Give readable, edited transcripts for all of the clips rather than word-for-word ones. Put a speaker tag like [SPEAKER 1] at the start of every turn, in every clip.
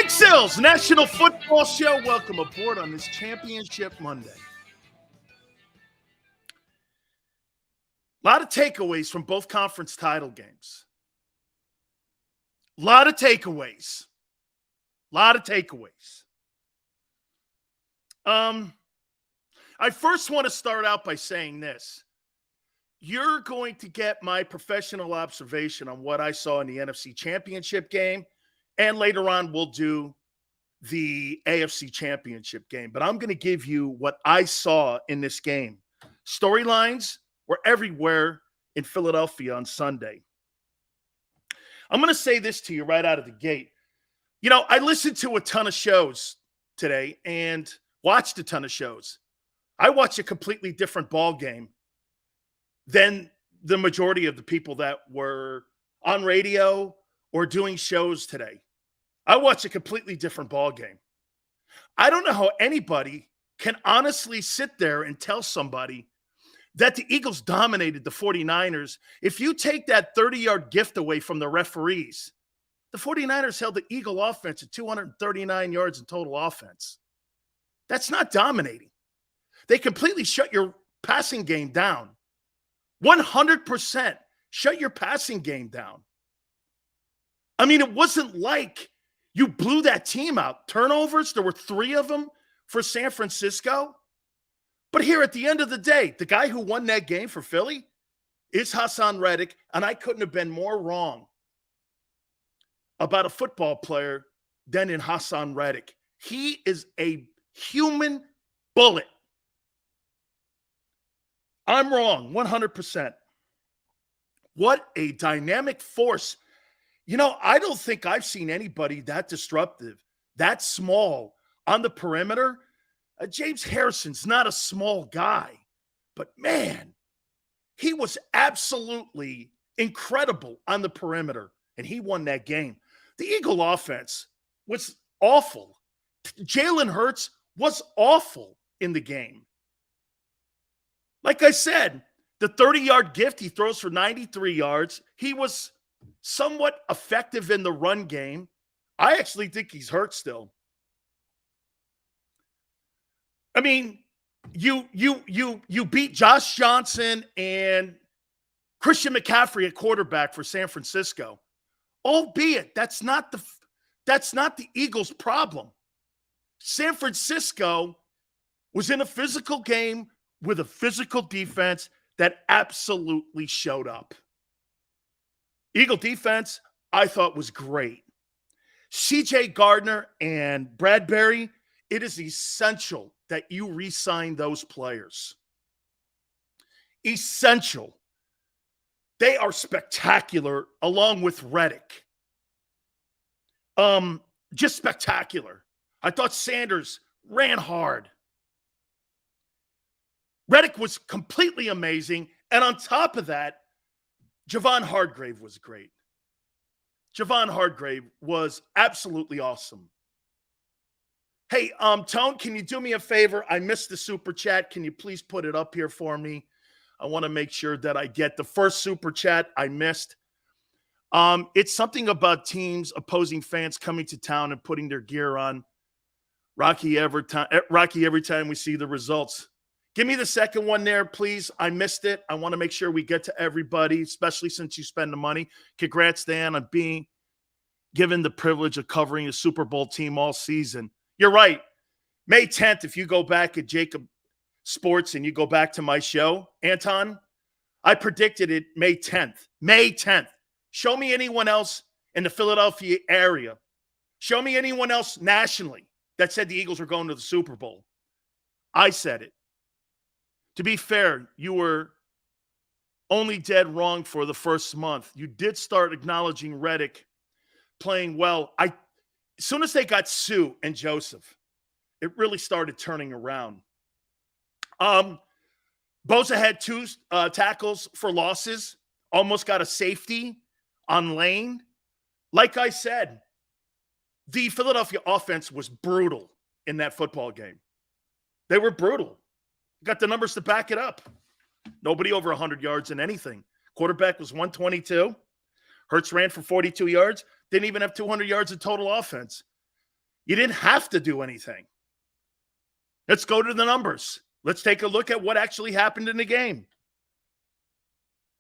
[SPEAKER 1] Big Sills National Football Show. Welcome aboard on this Championship Monday. A lot of takeaways from both conference title games. A lot of takeaways. I first want to start out by saying this. You're going to get my professional observation on what I saw in the NFC Championship game, and later on we'll do the AFC Championship game. But I'm going to give you what I saw in this game. Storylines were everywhere in Philadelphia on Sunday. I'm going to say this to you right out of the gate. You know, I listened to a ton of shows today and watched a ton of shows. I watched a completely different ball game than the majority of the people that were on radio or doing shows today. I watched a completely different ball game. I don't know how anybody can honestly sit there and tell somebody that the Eagles dominated the 49ers. If you take that 30-yard gift away from the referees, the 49ers held the Eagle offense at 239 yards in total offense. That's not dominating. They completely shut your passing game down. 100% shut your passing game down. I mean, it wasn't like you blew that team out. Turnovers, there were 3 of them for San Francisco. But here at the end of the day, the guy who won that game for Philly is Hassan Reddick, and I couldn't have been more wrong about a football player than in Hassan Reddick. He is a human bullet. I'm wrong, 100%. What a dynamic force. You know, I don't think I've seen anybody that disruptive, that small on the perimeter. James Harrison's not a small guy, but man, he was absolutely incredible on the perimeter, and he won that game. The Eagle offense was awful. Jalen Hurts was awful in the game. Like I said, the 30-yard gift, he throws for 93 yards. He was somewhat effective in the run game. I actually think he's hurt still. I mean, you beat Josh Johnson and Christian McCaffrey at quarterback for San Francisco. Albeit, that's not the Eagles' problem. San Francisco was in a physical game with a physical defense that absolutely showed up. Eagle defense, I thought, was great. C.J. Gardner and Bradbury, it is essential that you re-sign those players. Essential. They are spectacular, along with Reddick. Just spectacular. I thought Sanders ran hard. Reddick was completely amazing. And on top of that, Javon Hargrave was great. Javon Hargrave was absolutely awesome. Hey, Tone, can you do me a favor? I missed the super chat. Can you please put it up here for me? I want to make sure that I get the first super chat I missed. It's something about teams, opposing fans coming to town and putting their gear on. Rocky every time we see the results. Give me the second one there, please. I missed it. I want to make sure we get to everybody, especially since you spend the money. Congrats, Dan, on being given the privilege of covering a Super Bowl team all season. You're right. May 10th, if you go back at JAKIB Sports and you go back to my show, Anton, I predicted it May 10th. May 10th. Show me anyone else in the Philadelphia area. Show me anyone else nationally that said the Eagles were going to the Super Bowl. I said it. To be fair, you were only dead wrong for the first month. You did start acknowledging Reddick playing well. As soon as they got Sue and Joseph, it really started turning around. Bosa had 2 tackles for losses, almost got a safety on Lane. Like I said, the Philadelphia offense was brutal in that football game. They were brutal. Got the numbers to back it up. Nobody over 100 yards in anything. Quarterback was 122. Hurts ran for 42 yards. Didn't even have 200 yards of total offense. You didn't have to do anything. Let's go to the numbers. Let's take a look at what actually happened in the game.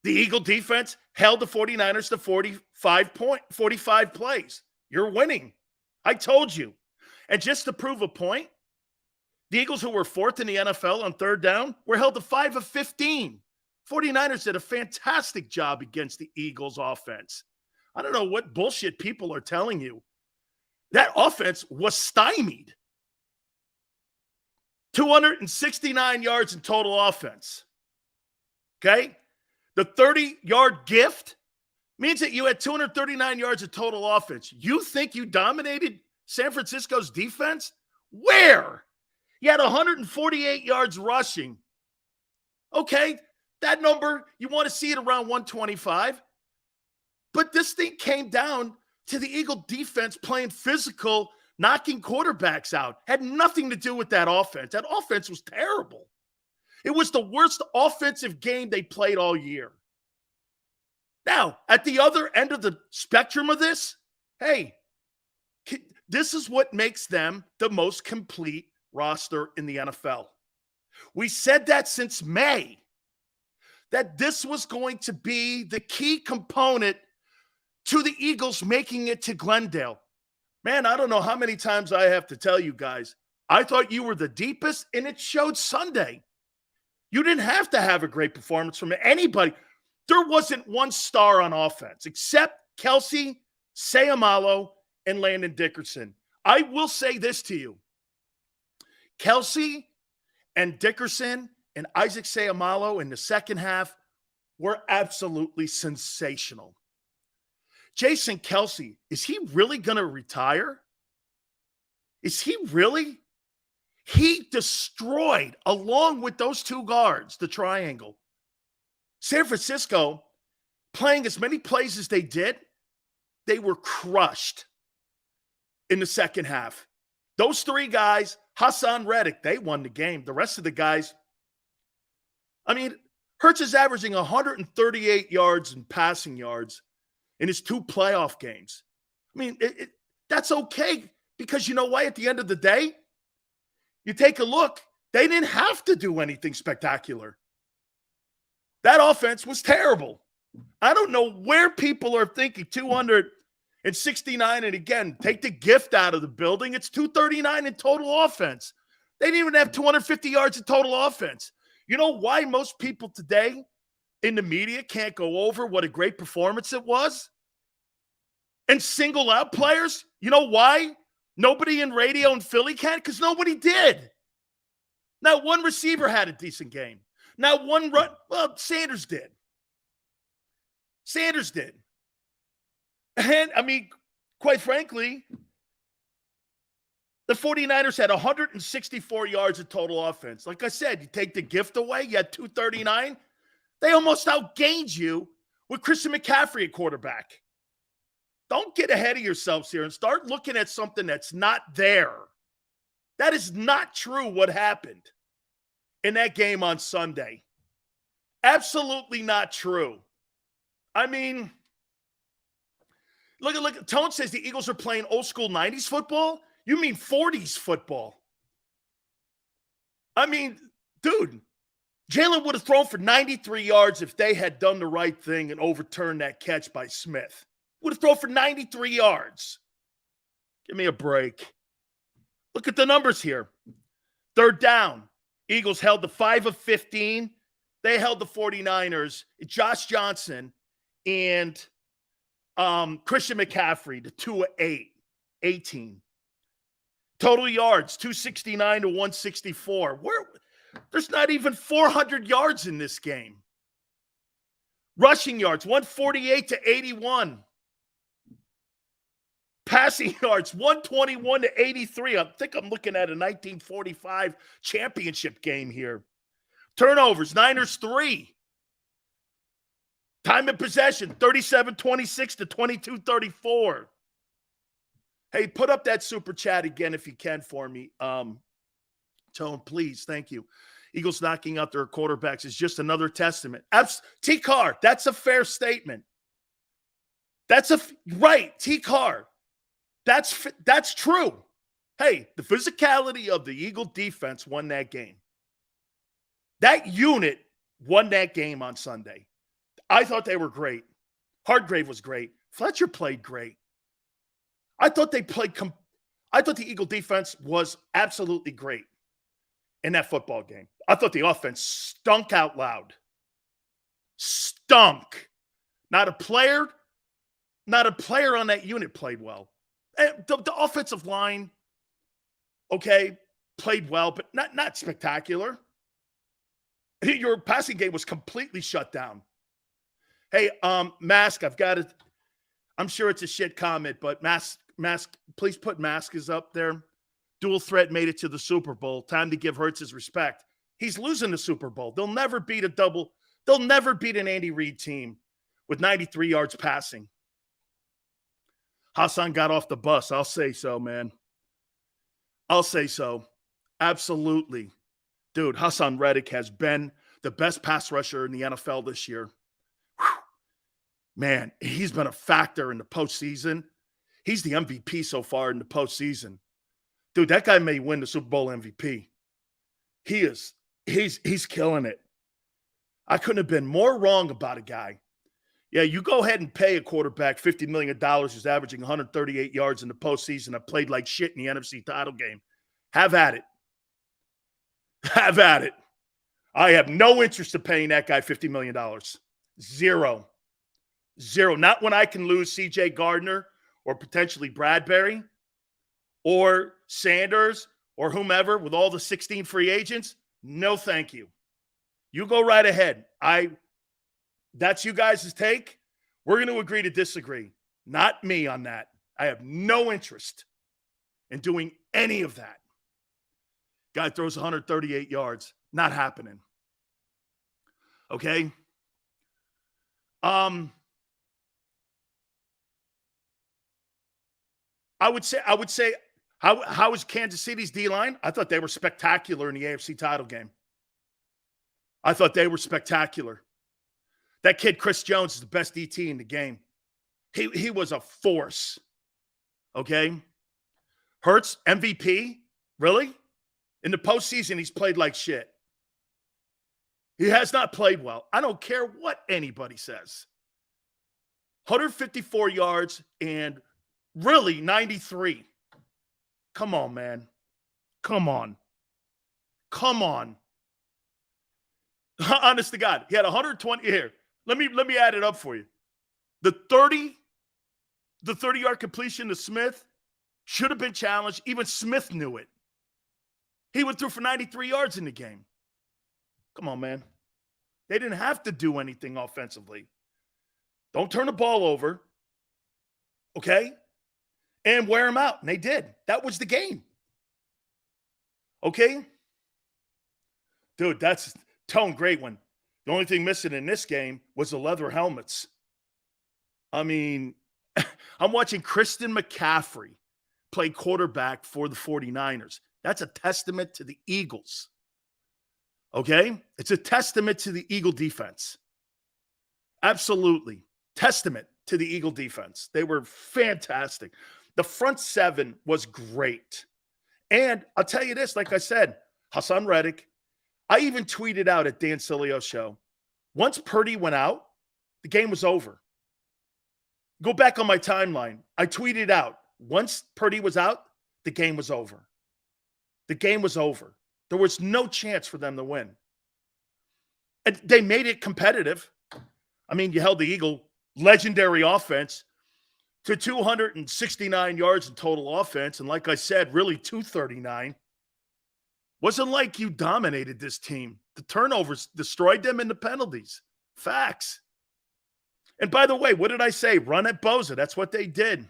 [SPEAKER 1] The Eagle defense held the 49ers to 45 plays. You're winning. I told you. And just to prove a point, the Eagles, who were 4th in the NFL on third down, were held to 5 of 15. 49ers did a fantastic job against the Eagles offense. I don't know what bullshit people are telling you. That offense was stymied. 269 yards in total offense. Okay? The 30-yard gift means that you had 239 yards of total offense. You think you dominated San Francisco's defense? Where? You had 148 yards rushing. Okay, that number, you want to see it around 125. But this thing came down to the Eagle defense playing physical, knocking quarterbacks out. Had nothing to do with that offense. That offense was terrible. It was the worst offensive game they played all year. Now, at the other end of the spectrum of this, hey, this is what makes them the most complete roster in the NFL. We said that since May, that this was going to be the key component to the Eagles making it to Glendale. Man, I don't know how many times I have to tell you guys, I thought you were the deepest, and it showed Sunday. You didn't have to have a great performance from anybody. There wasn't one star on offense except Kelsey, Sayamalo, and Landon Dickerson. I will say this to you. Kelsey and Dickerson and Isaac Sayamalo in the second half were absolutely sensational. Jason Kelsey, is he really going to retire? Is he really? He destroyed, along with those two guards, the triangle. San Francisco, playing as many plays as they did, they were crushed in the second half. Those three guys, Hassan Reddick, they won the game. The rest of the guys, I mean, Hurts is averaging 138 yards in passing yards in his 2 playoff games. I mean, that's okay because you know why? At the end of the day, you take a look, they didn't have to do anything spectacular. That offense was terrible. I don't know where people are thinking 269, and again, take the gift out of the building. It's 239 in total offense. They didn't even have 250 yards in total offense. You know why most people today in the media can't go over what a great performance it was and single out players? You know why nobody in radio in Philly can? Because nobody did. Not one receiver had a decent game. Not one run. Well, Sanders did. Sanders did. And, I mean, quite frankly, the 49ers had 164 yards of total offense. Like I said, you take the gift away, you had 239. They almost outgained you with Christian McCaffrey at quarterback. Don't get ahead of yourselves here and start looking at something that's not there. That is not true what happened in that game on Sunday. Absolutely not true. I mean, look. Tone says the Eagles are playing old school 90s football. You mean 40s football. I mean, dude, Jalen would have thrown for 93 yards if they had done the right thing and overturned that catch by Smith. Would have thrown for 93 yards. Give me a break. Look at the numbers here. Third down. Eagles held the 5 of 15. They held the 49ers. Josh Johnson and Christian McCaffrey, the 2 of 18. Total yards, 269 to 164. There's not even 400 yards in this game. Rushing yards, 148 to 81. Passing yards, 121 to 83. I think I'm looking at a 1945 championship game here. Turnovers, Niners 3. Time of possession, 37-26 to 22-34. Hey, put up that super chat again if you can for me. Tone, please. Thank you. Eagles knocking out their quarterbacks is just another testament. T-Car, that's a fair statement. Right, T-Car. That's true. Hey, the physicality of the Eagle defense won that game. That unit won that game on Sunday. I thought they were great. Hargrave was great. Fletcher played great. I thought they played I thought the Eagle defense was absolutely great in that football game. I thought the offense stunk out loud. Stunk. Not a player on that unit played well. The offensive line, okay, played well, but not spectacular. Your passing game was completely shut down. Hey, Mask, I'm sure it's a shit comment, but Mask, please put Mask is up there. Dual threat made it to the Super Bowl. Time to give Hurts his respect. He's losing the Super Bowl. They'll never beat an Andy Reid team with 93 yards passing. Hassan got off the bus. I'll say so, man. I'll say so. Absolutely. Dude, Hassan Reddick has been the best pass rusher in the NFL this year. Whew. Man, he's been a factor in the postseason. He's the MVP so far in the postseason. Dude, that guy may win the Super Bowl MVP. He is. He's killing it. I couldn't have been more wrong about a guy. Yeah, you go ahead and pay a quarterback $50 million who's averaging 138 yards in the postseason that played like shit in the NFC title game. Have at it. Have at it. I have no interest in paying that guy $50 million. Zero. Not when I can lose C.J. Gardner or potentially Bradbury or Sanders or whomever with all the 16 free agents. No, thank you. You go right ahead. That's you guys' take. We're going to agree to disagree. Not me on that. I have no interest in doing any of that. Guy throws 138 yards. Not happening. Okay? I would say, how is Kansas City's D-line? I thought they were spectacular in the AFC title game. I thought they were spectacular. That kid, Chris Jones, is the best DT in the game. He was a force. Okay? Hurts, MVP? Really? In the postseason, he's played like shit. He has not played well. I don't care what anybody says. 154 yards and really 93. Come on, man. Come on. Honest to God, he had 120 here. Let me add it up for you. The 30-yard completion to Smith should have been challenged. Even Smith knew it. He went through for 93 yards in the game. Come on, man. They didn't have to do anything offensively. Don't turn the ball over. Okay? And wear them out. And they did. That was the game. Okay? Dude, that's Tone, great one. The only thing missing in this game was the leather helmets. I mean, I'm watching Christian McCaffrey play quarterback for the 49ers. That's a testament to the Eagles. Okay? It's a testament to the Eagle defense. Absolutely. Testament to the Eagle defense. They were fantastic. The front seven was great. And I'll tell you this, like I said, Hassan Reddick, I even tweeted out at Dan Sileo show, once Purdy went out, the game was over. Go back on my timeline. I tweeted out, once Purdy was out, the game was over. The game was over. There was no chance for them to win. And they made it competitive. I mean, you held the Eagle legendary offense to 269 yards in total offense. And like I said, really 239. Wasn't like you dominated this team. The turnovers destroyed them in the penalties. Facts. And by the way, what did I say? Run at Bosa. That's what they did.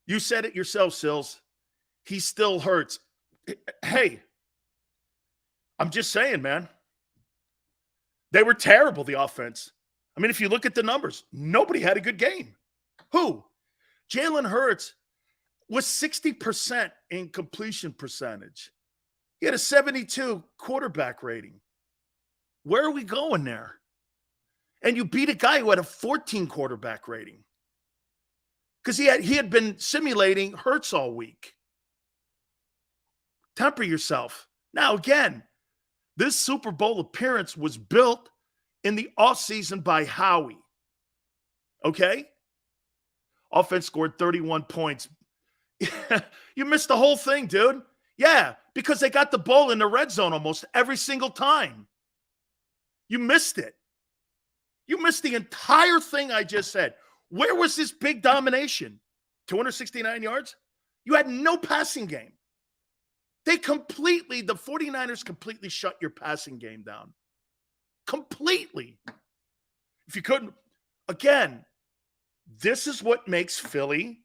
[SPEAKER 1] You said it yourself, Sills. He still hurts. Hey, I'm just saying, man. They were terrible, the offense. I mean, if you look at the numbers, nobody had a good game. Who? Jalen Hurts was 60% in completion percentage. He had a 72 quarterback rating. Where are we going there? And you beat a guy who had a 14 quarterback rating. because he had been simulating Hurts all week. Temper yourself. Now, again, this Super Bowl appearance was built in the offseason by Howie. Okay? Offense scored 31 points. You missed the whole thing, dude. Yeah, because they got the ball in the red zone almost every single time. You missed it. You missed the entire thing I just said. Where was this big domination? 269 yards? You had no passing game. The 49ers completely shut your passing game down. Completely. If you couldn't, again, this is what makes Philly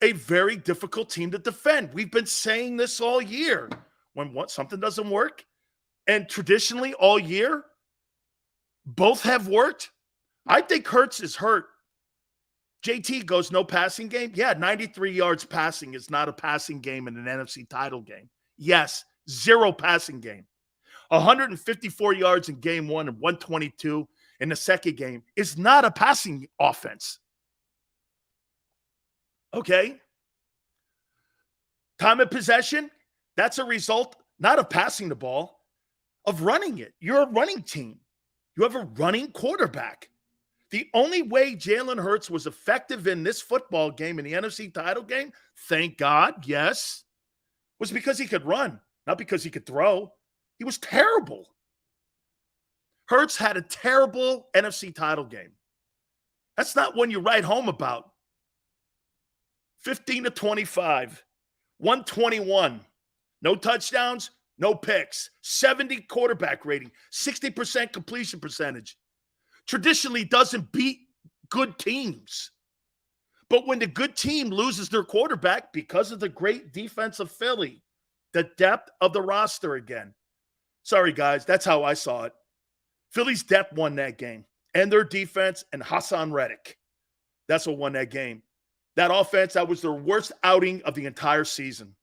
[SPEAKER 1] a very difficult team to defend. We've been saying this all year. When something doesn't work, and traditionally all year, both have worked. I think Hurts is hurt. JT goes no passing game. Yeah, 93 yards passing is not a passing game in an NFC title game. Yes, 0 passing game. 154 yards in game 1 and 122 in the second game is not a passing offense. Okay? Time of possession, that's a result not of passing the ball, of running it. You're a running team. You have a running quarterback. The only way Jalen Hurts was effective in this football game, in the NFC title game, thank God, yes, was because he could run, not because he could throw. He was terrible. Hurts had a terrible NFC title game. That's not one you write home about. 15-25, 121, no touchdowns, no picks, 70 quarterback rating, 60% completion percentage. Traditionally doesn't beat good teams. But when the good team loses their quarterback because of the great defense of Philly, the depth of the roster again. Sorry, guys, that's how I saw it. Philly's depth won that game, and their defense and Hassan Reddick. That's what won that game. That offense, that was their worst outing of the entire season.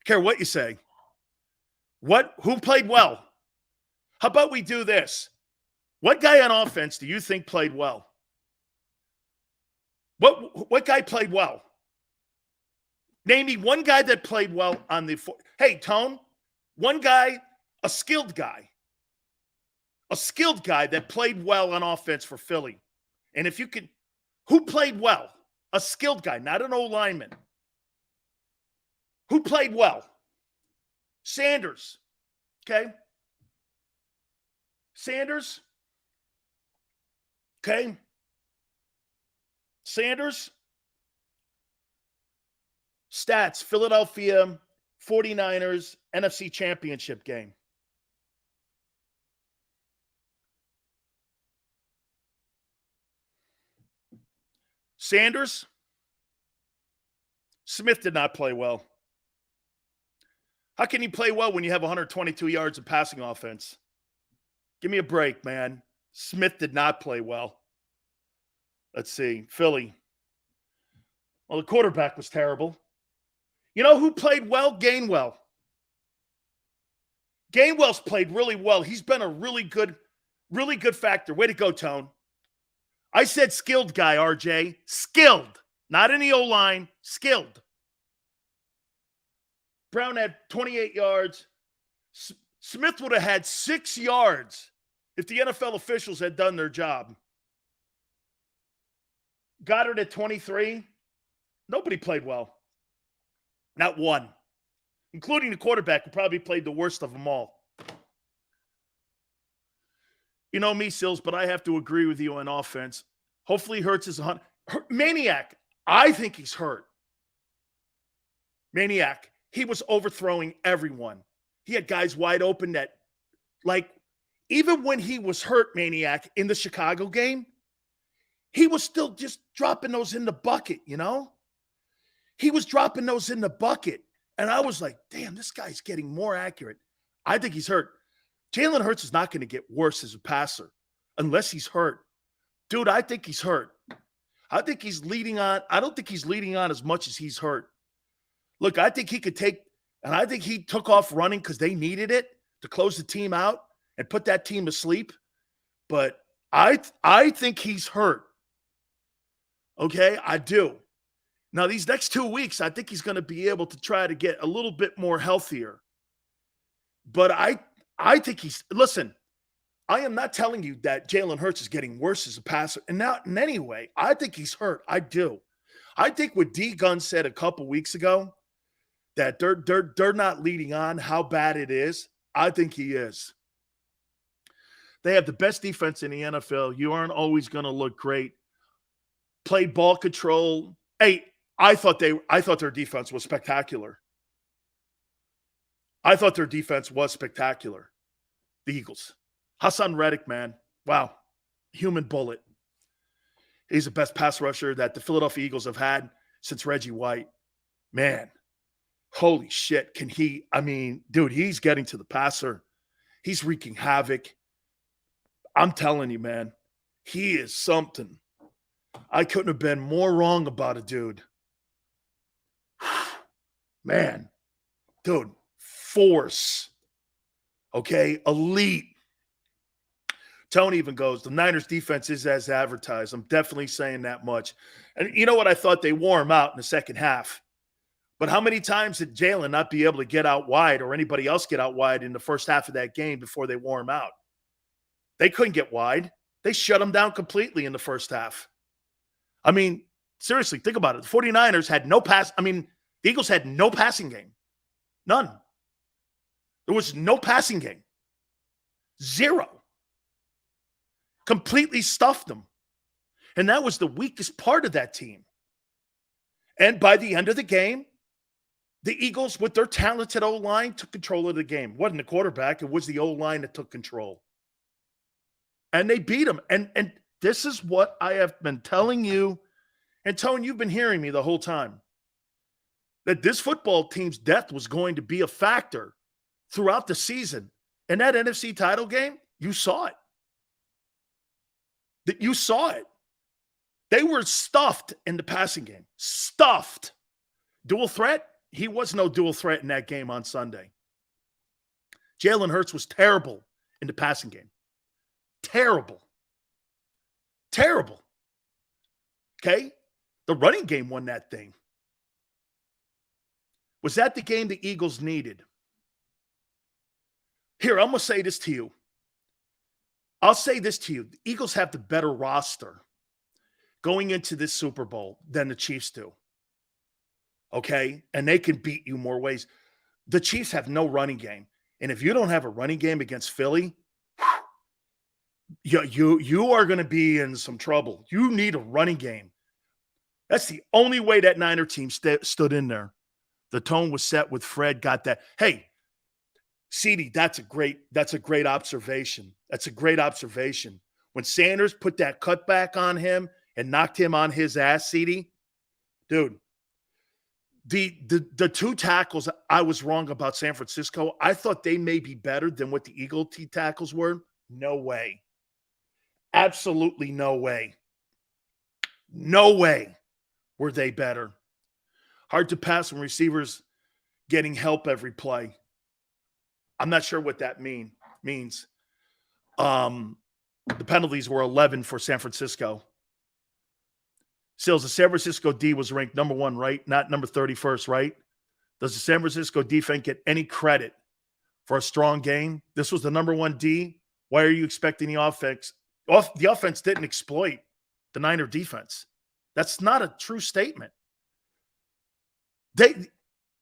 [SPEAKER 1] Care what you say. Who played well? How about we do this? What guy on offense do you think played well? What guy played well? Name me one guy that played well on the – hey, Tone, one guy, a skilled guy that played well on offense for Philly. And if you could – who played well? A skilled guy, not an old lineman. Who played well? Sanders. Okay? Sanders. Okay? Sanders. Stats, Philadelphia 49ers NFC Championship game. Sanders. Smith did not play well. How can you play well when you have 122 yards of passing offense? Give me a break, man. Smith did not play well. Let's see. Philly. Well, the quarterback was terrible. You know who played well? Gainwell. Gainwell's played really well. He's been a really good factor. Way to go, Tone. I said skilled guy, RJ. Skilled. Not in the O-line. Skilled. Brown had 28 yards. Smith would have had 6 yards if the NFL officials had done their job. Goddard at 23. Nobody played well. Not one. Including the quarterback, who probably played the worst of them all. You know me, Sills, but I have to agree with you on offense. Hopefully Hurts is Maniac. I think he's hurt. Maniac. He was overthrowing everyone. He had guys wide open that, like, even when he was hurt, Maniac, in the Chicago game, he was still just dropping those in the bucket, you know? He was dropping those in the bucket. And I was like, damn, this guy's getting more accurate. I think he's hurt. Jalen Hurts is not going to get worse as a passer unless he's hurt. Dude, I think he's hurt. I think he's leading on. I don't think he's leading on as much as he's hurt. Look, I think he could take, and I think he took off running because they needed it to close the team out and put that team to sleep. But I think he's hurt. Okay, I do. Now, these next 2 weeks, I think he's going to be able to try to get a little bit more healthier. But I think listen, I am not telling you that Jalen Hurts is getting worse as a passer. And not in any way. I think he's hurt. I do. I think what D Gunn said a couple weeks ago, that they're not leading on how bad it is. I think he is. They have the best defense in the NFL. You aren't always going to look great. Play ball control. Hey, I thought their defense was spectacular. I thought their defense was spectacular. The Eagles. Hassan Reddick, man. Wow. Human bullet. He's the best pass rusher that the Philadelphia Eagles have had since Reggie White. Man, holy shit. Dude, he's getting to the passer. He's wreaking havoc. I'm telling you, man, he is something. I couldn't have been more wrong about it, dude. Man, dude, force. Okay, elite. Tony even goes, the Niners defense is as advertised. I'm definitely saying that much. And you know what? I thought they wore him out in the second half. But how many times did Jalen not be able to get out wide or anybody else get out wide in the first half of that game before they wore him out? They couldn't get wide. They shut him down completely in the first half. I mean, seriously, think about it. The 49ers had no pass. The Eagles had no passing game. None. There was no passing game. Zero. Completely stuffed them. And that was the weakest part of that team. And by the end of the game, the Eagles, with their talented O-line, took control of the game. It wasn't the quarterback. It was the O-line that took control. And they beat them. And this is what I have been telling you. And Tone, you've been hearing me the whole time. That this football team's depth was going to be a factor throughout the season. And that NFC title game, you saw it. You saw it. They were stuffed in the passing game. Stuffed. Dual threat? He was no dual threat in that game on Sunday. Jalen Hurts was terrible in the passing game. Terrible. Terrible. Okay? The running game won that thing. Was that the game the Eagles needed? Here, I'm going to say this to you. I'll say this to you. The Eagles have the better roster going into this Super Bowl than the Chiefs do. Okay? And they can beat you more ways. The Chiefs have no running game. And if you don't have a running game against Philly, you are going to be in some trouble. You need a running game. That's the only way that Niner team stood in there. The tone was set with Fred, got that. Hey, CeeDee, that's a great observation. That's a great observation. When Sanders put that cutback on him and knocked him on his ass, CeeDee, dude, the two tackles, I was wrong about San Francisco. I thought they may be better than what the Eagle T tackles were. No way. Absolutely no way. No way were they better. Hard to pass when receivers getting help every play. I'm not sure what that means. The penalties were 11 for San Francisco. Sills, the San Francisco D was ranked number 1, right? Not number 31st, right? Does the San Francisco defense get any credit for a strong game? This was the number 1 D. Why are you expecting the offense? The offense didn't exploit the Niner defense. That's not a true statement.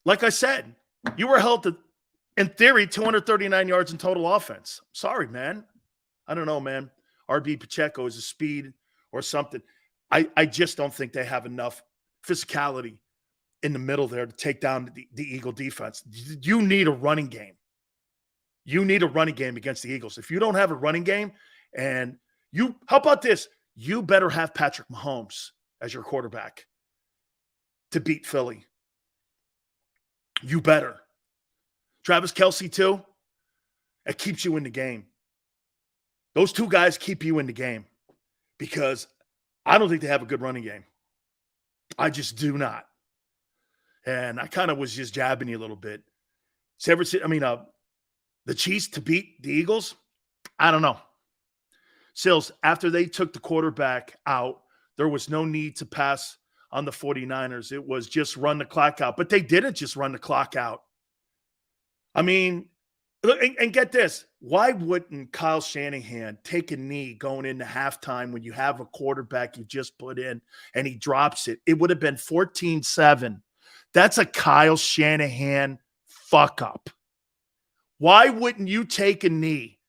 [SPEAKER 1] Like I said, you were held to, in theory, 239 yards in total offense. Sorry, man. I don't know, man. RB Pacheco is a speed or something. I just don't think they have enough physicality in the middle there to take down the Eagle defense. You need a running game. You need a running game against the Eagles. If you don't have a running game, and how about this? You better have Patrick Mahomes as your quarterback to beat Philly. You better. Travis Kelce, too. It keeps you in the game. Those two guys keep you in the game because I don't think they have a good running game. I just do not. And I kind of was just jabbing you a little bit. The Chiefs to beat the Eagles? I don't know. Sills, after they took the quarterback out, there was no need to pass on the 49ers. It was just run the clock out. But they didn't just run the clock out. I mean, and get this. Why wouldn't Kyle Shanahan take a knee going into halftime when you have a quarterback you just put in and he drops it? It would have been 14-7. That's a Kyle Shanahan fuck up. Why wouldn't you take a knee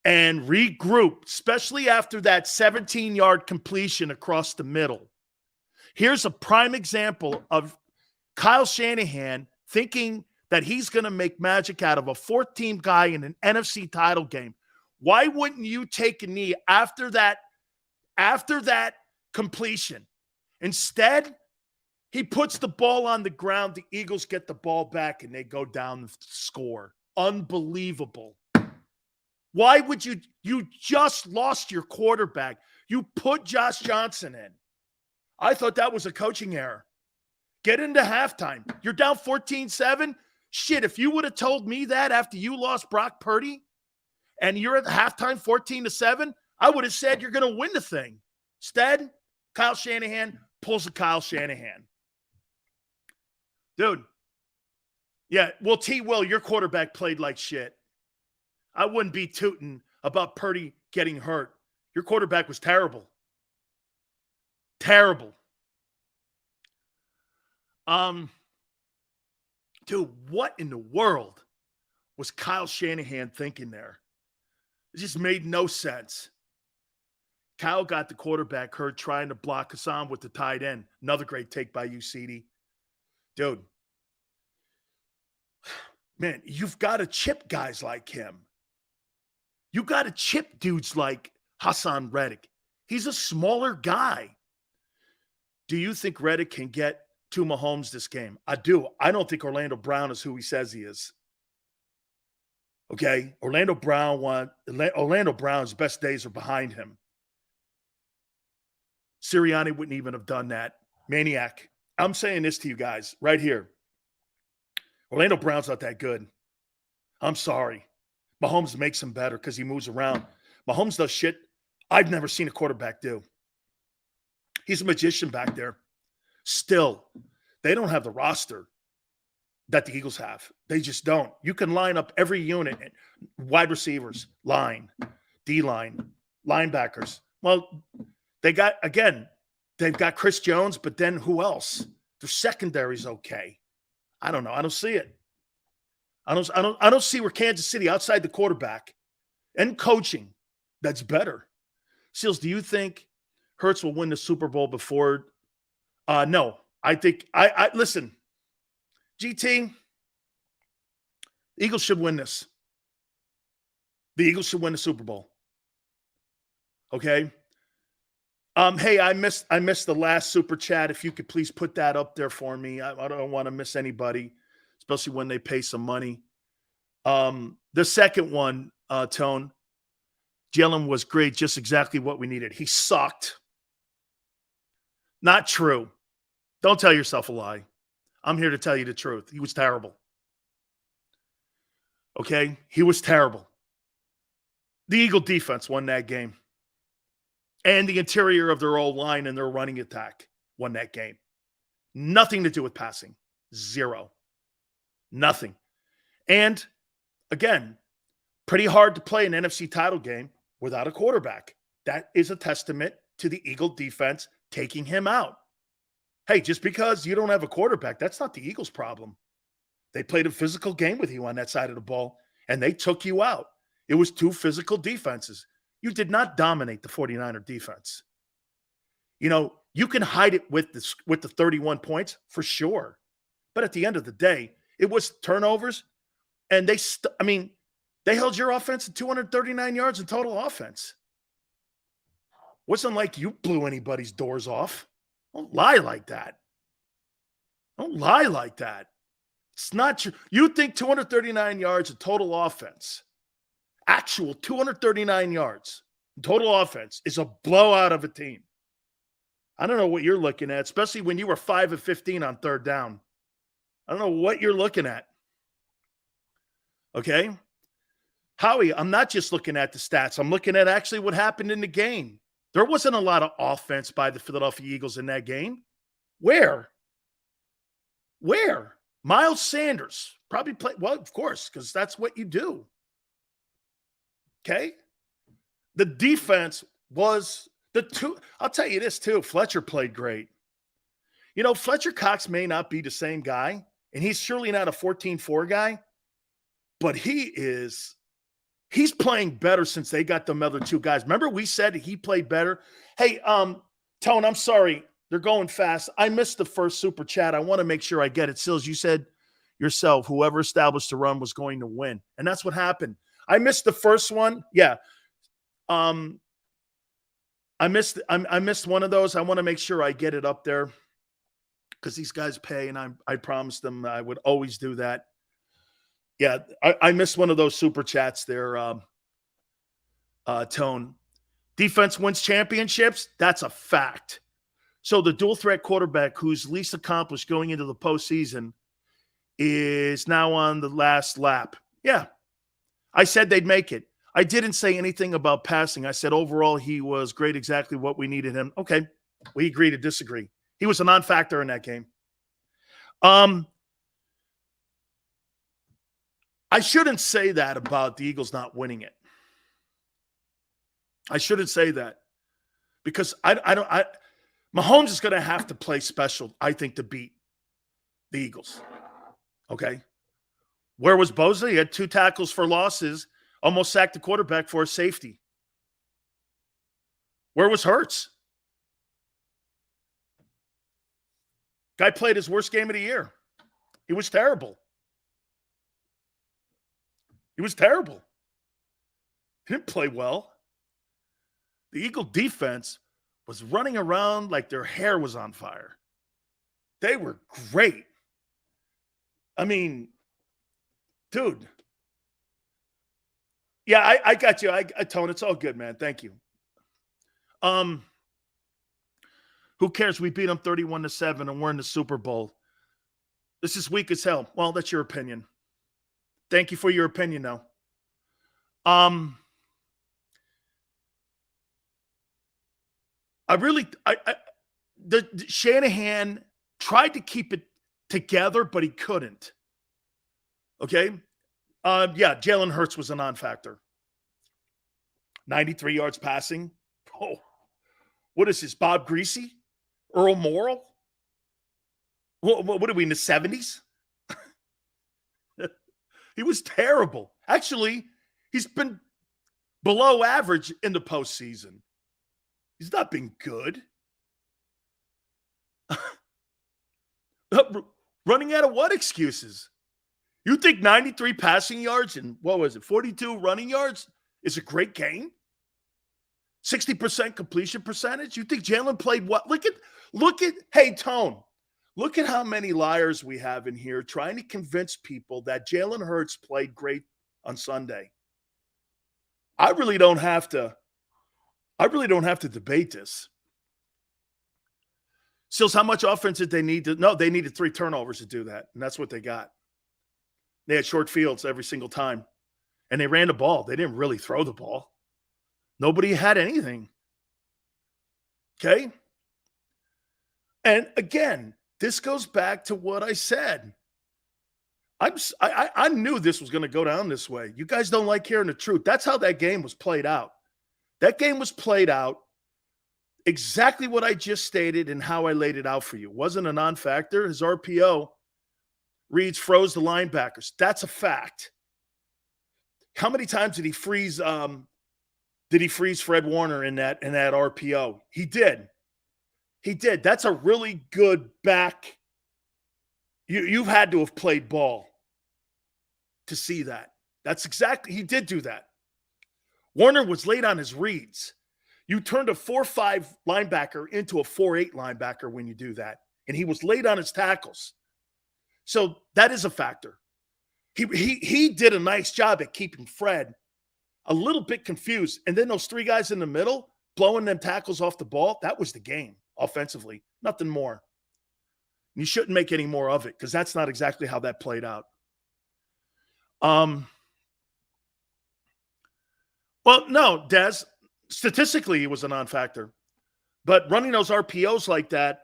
[SPEAKER 1] and regroup, especially after that 17-yard completion across the middle? Here's a prime example of Kyle Shanahan thinking that he's going to make magic out of a fourth-team guy in an NFC title game. Why wouldn't you take a knee after that completion? Instead, he puts the ball on the ground. The Eagles get the ball back, and they go down and score. Unbelievable. Why would you just lost your quarterback. You put Josh Johnson in. I thought that was a coaching error. Get into halftime. You're down 14-7. Shit, if you would have told me that after you lost Brock Purdy and you're at the halftime 14-7, I would have said you're going to win the thing. Instead, Kyle Shanahan pulls a Kyle Shanahan. Dude. Yeah, well, Will, your quarterback played like shit. I wouldn't be tooting about Purdy getting hurt. Your quarterback was terrible. Terrible. Dude, what in the world was Kyle Shanahan thinking there? It just made no sense. Kyle got the quarterback hurt trying to block Hassan with the tight end. Another great take by you, CD. Dude. Man, you've got to chip guys like him. You got to chip dudes like Hassan Reddick. He's a smaller guy. Do you think Reddick can get to Mahomes this game? I do. I don't think Orlando Brown is who he says he is. Okay? Orlando Brown's best days are behind him. Sirianni wouldn't even have done that. Maniac. I'm saying this to you guys right here. Orlando Brown's not that good. I'm sorry. Mahomes makes him better because he moves around. Mahomes does shit I've never seen a quarterback do. He's a magician back there. Still, they don't have the roster that the Eagles have. They just don't. You can line up every unit, wide receivers, line, D-line, linebackers. Well, they've got Chris Jones, but then who else? Their secondary's okay. I don't know. I don't see it. I don't see where Kansas City, outside the quarterback and coaching, that's better. Seals, do you think Hurts will win the Super Bowl before? No. I think I listen. GT, the Eagles should win this. The Eagles should win the Super Bowl. Okay. Hey, I missed the last super chat. If you could please put that up there for me. I don't want to miss anybody, especially when they pay some money. The second one, Tone, Jalen was great, just exactly what we needed. He sucked. Not true. Don't tell yourself a lie. I'm here to tell you the truth. He was terrible. Okay? He was terrible. The Eagle defense won that game. And the interior of their old line and their running attack won that game. Nothing to do with passing. Zero. Nothing. And, again, pretty hard to play an NFC title game without a quarterback. That is a testament to the Eagle defense taking him out. Hey, just because you don't have a quarterback, that's not the Eagles' problem. They played a physical game with you on that side of the ball, and they took you out. It was two physical defenses. You did not dominate the 49er defense. You know, you can hide it with the 31 points for sure. But at the end of the day, it was turnovers, and they held your offense to 239 yards in total offense. Wasn't like you blew anybody's doors off. Don't lie like that. Don't lie like that. It's not true. You think 239 yards of total offense, actual 239 yards total offense, is a blowout of a team. I don't know what you're looking at, especially when you were 5 of 15 on third down. I don't know what you're looking at. Okay? Howie, I'm not just looking at the stats. I'm looking at actually what happened in the game. There wasn't a lot of offense by the Philadelphia Eagles in that game. Where? Miles Sanders probably played. Well, of course, because that's what you do. Okay? The defense was the two. I'll tell you this, too. Fletcher played great. You know, Fletcher Cox may not be the same guy, and he's surely not a 14-4 guy, but he's playing better since they got them other two guys. Remember we said he played better? Hey, Tone, I'm sorry. They're going fast. I missed the first super chat. I want to make sure I get it. Sills, you said yourself, whoever established the run was going to win. And that's what happened. I missed the first one. Yeah. I missed one of those. I want to make sure I get it up there because these guys pay, and I promised them I would always do that. Yeah, I missed one of those super chats there, Tone. Defense wins championships. That's a fact. So the dual threat quarterback who's least accomplished going into the postseason is now on the last lap. Yeah, I said they'd make it. I didn't say anything about passing. I said overall he was great, exactly what we needed him. Okay, we agree to disagree. He was a non-factor in that game. I shouldn't say that about the Eagles not winning it. I shouldn't say that because Mahomes is going to have to play special, I think, to beat the Eagles. Okay. Where was Bosa? He had 2 tackles for losses, almost sacked the quarterback for a safety. Where was Hurts? Guy played his worst game of the year. He was terrible. He was terrible. He didn't play well. The Eagle defense was running around like their hair was on fire. They were great. I mean, dude. Yeah, I got you. I Tone, it's all good, man. Thank you. Who cares? We beat them 31-7 and we're in the Super Bowl. This is weak as hell. Well, that's your opinion. Thank you for your opinion, though. The Shanahan tried to keep it together, but he couldn't. Okay? Yeah, Jalen Hurts was a non-factor. 93 yards passing. Oh, what is this, Bob Greasy? Earl Morrall? What are we, in the 70s? He was terrible. Actually, he's been below average in the postseason. He's not been good. Running out of what excuses? You think 93 passing yards and 42 running yards is a great game? 60% completion percentage? You think Jalen played what? Look at, hey, Tone, look at how many liars we have in here trying to convince people that Jalen Hurts played great on Sunday. I really don't have to debate this. Sills, how much offense did they need to? No, they needed 3 turnovers to do that, and that's what they got. They had short fields every single time, and they ran the ball. They didn't really throw the ball. Nobody had anything. Okay? And again, this goes back to what I said. I knew this was going to go down this way. You guys don't like hearing the truth. That's how that game was played out. That game was played out exactly what I just stated and how I laid it out for you. It wasn't a non-factor. His RPO reads froze the linebackers. That's a fact. How many times did he freeze Fred Warner in that RPO? He did. That's a really good back. You've had to have played ball to see that. That's exactly, he did do that. Warner was late on his reads. You turned a 4-5 linebacker into a 4-8 linebacker when you do that. And he was late on his tackles. So that is a factor. He did a nice job at keeping Fred a little bit confused. And then those 3 guys in the middle blowing them tackles off the ball, that was the game offensively. Nothing more. You shouldn't make any more of it because that's not exactly how that played out. Well, no, Des. Statistically, he was a non-factor. But running those RPOs like that,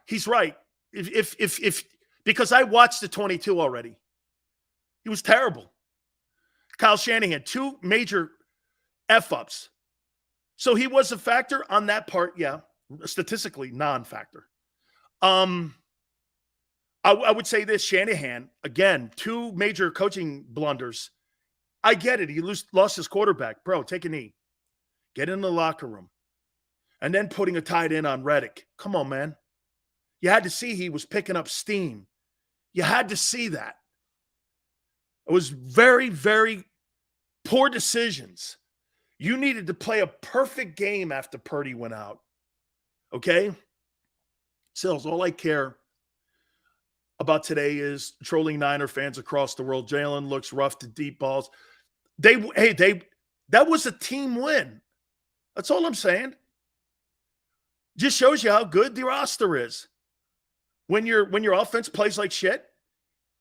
[SPEAKER 1] he's right. If because I watched the 22 already. He was terrible. Kyle Shanahan, 2 major F-ups. So he was a factor on that part, yeah. Statistically, non-factor. I would say this, Shanahan, again, 2 major coaching blunders. I get it. He lost his quarterback. Bro, take a knee. Get in the locker room. And then putting a tight end on Reddick. Come on, man. You had to see he was picking up steam. You had to see that. It was very, very poor decisions. You needed to play a perfect game after Purdy went out. Okay? Sills, all I care about today is trolling Niner fans across the world. Jalen looks rough to deep balls. That was a team win. That's all I'm saying. Just shows you how good the roster is. When your offense plays like shit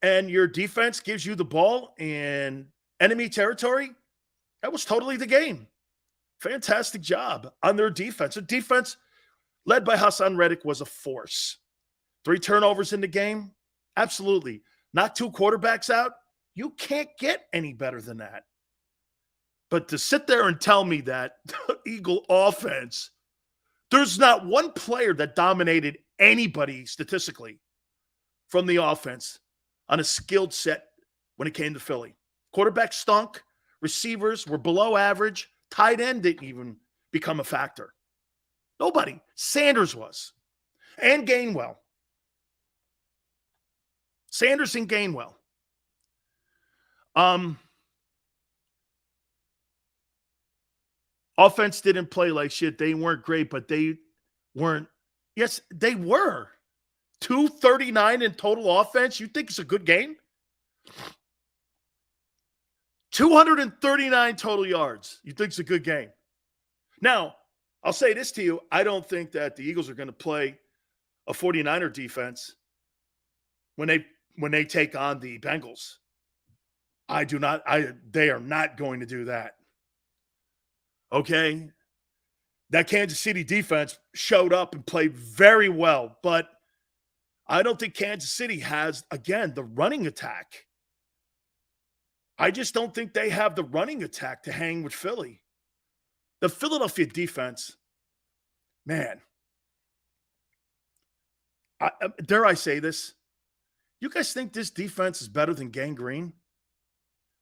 [SPEAKER 1] and your defense gives you the ball in enemy territory, that was totally the game. Fantastic job on their defense. Their defense, led by Hassan Reddick, was a force. 3 turnovers in the game? Absolutely. Knock 2 quarterbacks out? You can't get any better than that. But to sit there and tell me that the Eagle offense, there's not one player that dominated anybody statistically from the offense on a skilled set when it came to Philly. Quarterback stunk. Receivers were below average. Tight end didn't even become a factor. Nobody. Sanders was. And Gainwell. Sanders and Gainwell. Offense didn't play like shit. They weren't great, but they weren't. Yes, they were. 239 in total offense. You think it's a good game? 239 total yards. You think it's a good game? Now, I'll say this to you. I don't think that the Eagles are going to play a 49er defense when they take on the Bengals. I do not. They are not going to do that. Okay? That Kansas City defense showed up and played very well, but I don't think Kansas City has, again, the running attack. I just don't think they have the running attack to hang with Philly. The Philadelphia defense, man, dare I say this? You guys think this defense is better than Gang Green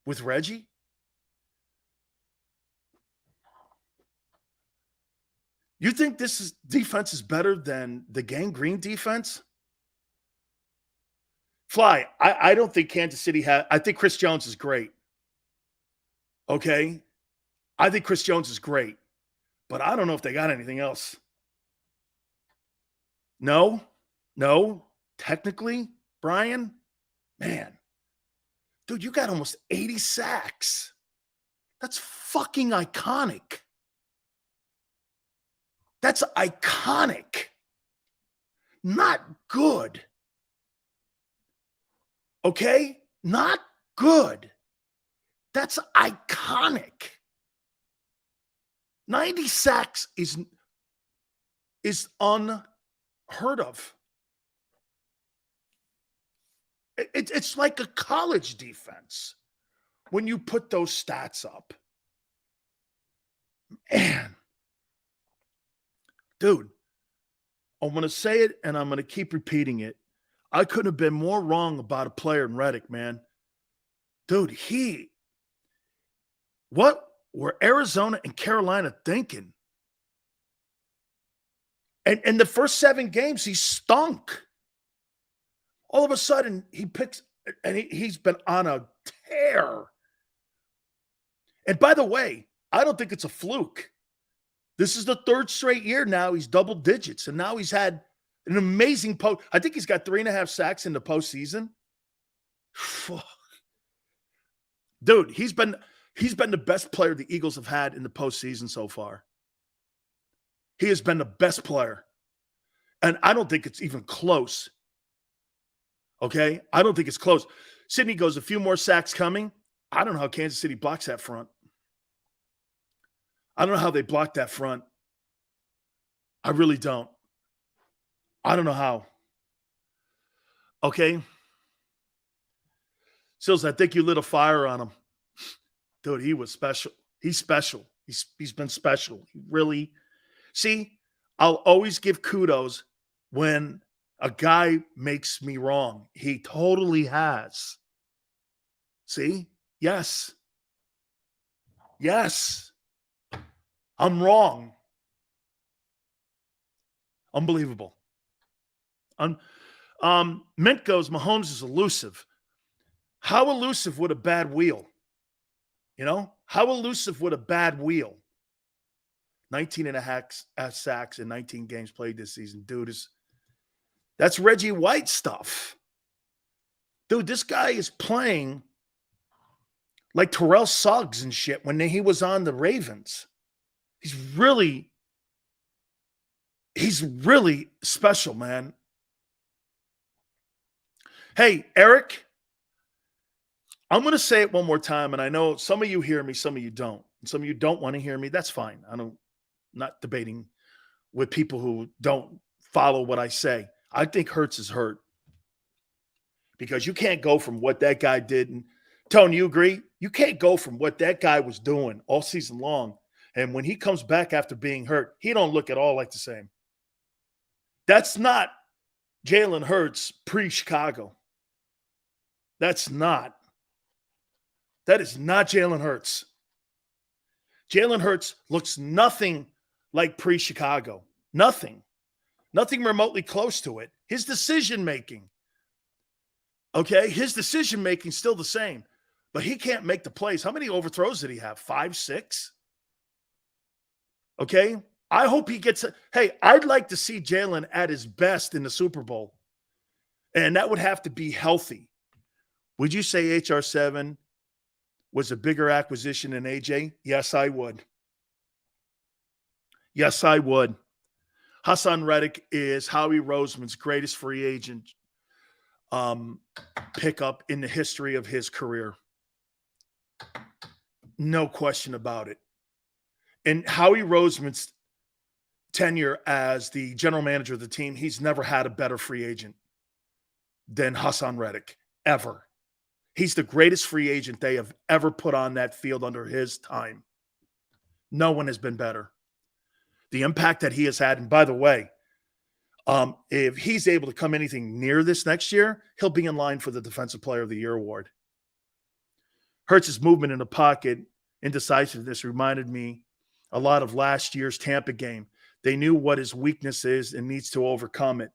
[SPEAKER 1] with Reggie? You think this defense is better than the Gang Green defense? Fly, I don't think Kansas City has. I think Chris Jones is great. Okay? I think Chris Jones is great. But I don't know if they got anything else. No. Technically, Brian, man. Dude, you got almost 80 sacks. That's fucking iconic. That's iconic. Not good. Okay? Not good. That's iconic. 90 sacks is unheard of. It's like a college defense when you put those stats up. Man. Dude, I'm going to say it and I'm going to keep repeating it. I couldn't have been more wrong about a player in Reddick, man. Dude, what were Arizona and Carolina thinking? And in the first 7 games, he stunk. All of a sudden, he picks, and he's been on a tear. And by the way, I don't think it's a fluke. This is the 3rd straight year now. He's double digits, and now he's had an amazing post. I think he's got 3.5 sacks in the postseason. Dude, he's been the best player the Eagles have had in the postseason so far. He has been the best player. And I don't think it's even close. Okay? I don't think it's close. Sidney goes, a few more sacks coming. I don't know how Kansas City blocks that front. I don't know how they blocked that front. I really don't. I don't know how. Okay. Sills, I think you lit a fire on him. Dude, he was special. He's special. He's been special. He really. See, I'll always give kudos when a guy makes me wrong. He totally has. See? Yes. Yes. I'm wrong. Unbelievable. Mint goes, Mahomes is elusive. How elusive would a bad wheel? You know? How elusive would a bad wheel? 19 and a half sacks in 19 games played this season. Dude, that's Reggie White stuff. Dude, this guy is playing like Terrell Suggs and shit when he was on the Ravens. He's really special, man. Hey, Eric, I'm going to say it one more time, and I know some of you hear me, some of you don't. And some of you don't want to hear me. That's fine. I'm not debating with people who don't follow what I say. I think Hurts is hurt because you can't go from what that guy did. And Tony, you agree? You can't go from what that guy was doing all season long. And when he comes back after being hurt, he don't look at all like the same. That's not Jalen Hurts pre-Chicago. That is not Jalen Hurts. Jalen Hurts looks nothing like pre-Chicago. Nothing remotely close to it. His decision-making, okay? His decision-making still the same, but he can't make the plays. How many overthrows did he have? 5, 6? Okay? I hope he gets – hey, I'd like to see Jalen at his best in the Super Bowl, and that would have to be healthy. Would you say HR7 was a bigger acquisition than AJ? Yes, I would. Yes, I would. Hassan Reddick is Howie Roseman's greatest free agent pickup in the history of his career. No question about it. And Howie Roseman's tenure as the general manager of the team, he's never had a better free agent than Hassan Reddick, ever. He's the greatest free agent they have ever put on that field under his time. No one has been better. The impact that he has had, and by the way, if he's able to come anything near this next year, he'll be in line for the Defensive Player of the Year award. Hurts' movement in the pocket, indecisiveness reminded me a lot of last year's Tampa game. They knew what his weakness is and needs to overcome it.